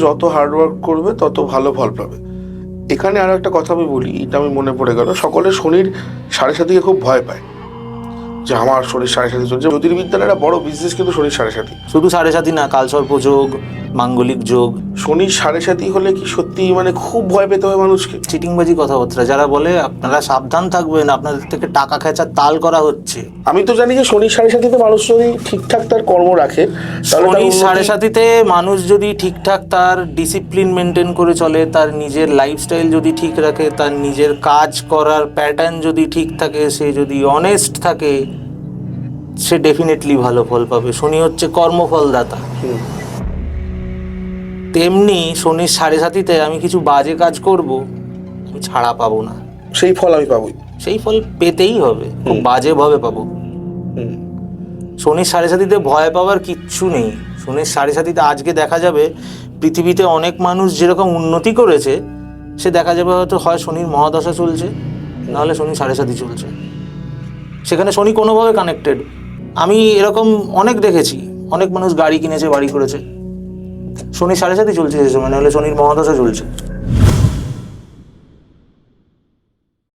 যত হার্ডওয়ার্ক করবে তত ভালো ফল পাবে। এখানে আরো একটা কথা আমি বলি, এটা আমি মনে পড়ে গেল, সকলে শনির 7.5 খুব ভয় পায় যে আমার শনির 7.5 চলছে। জ্যোতির্বিদ্যার একটা বড় বিজনেস কিন্তু শনির 7.5। শুধু 7.5 না, কালসর্প যোগ, মাঙ্গলিক যোগ। শনির 7.5 হলে কি সত্যি মানে খুব ভয় পেতে হয় মানুষকে? চিটিংবাজি কথাবার্তা, যারা বলে আপনারা সাবধান থাকবেন, আপনাদের থেকে টাকা খেঁচার তাল করা হচ্ছে। আমি তো জানি যে শনির 7.5 মানুষ যদি ঠিকঠাক তার কর্ম রাখে, শনির 7.5-তে মানুষ যদি ঠিকঠাক তার ডিসিপ্লিন মেনটেন করে চলে, তার নিজের লাইফস্টাইল যদি ঠিক রাখে, তার নিজের কাজ করার প্যাটার্ন যদি ঠিক থাকে, সে যদি অনেস্ট থাকে, সে ডেফিনেটলি ভালো ফল পাবে। শনি হচ্ছে কর্মফলদাতা। তেমনি শনির 7.5-তে আমি কিছু বাজে কাজ করব, আমি ছাড়া পাবো না, সেই ফল আমি পাবোই। সেই ফল পেতেই হবে, খুব বাজেভাবে পাবো। শনির 7.5-তে ভয় পাওয়ার কিচ্ছু নেই। শনির 7.5-তে আজকে দেখা যাবে পৃথিবীতে অনেক মানুষ যেরকম উন্নতি করেছে, সে দেখা যাবে হয়তো হয় শনির মহাদশা চলছে, নাহলে শনির 7.5 চলছে। সেখানে শনি কোনোভাবে কানেক্টেড। আমি এরকম অনেক দেখেছি, অনেক মানুষ গাড়ি কিনেছে, বাড়ি করেছে, শনির 7.5 চলছে সে সময়, নাহলে শনির মহাদশা চলছে।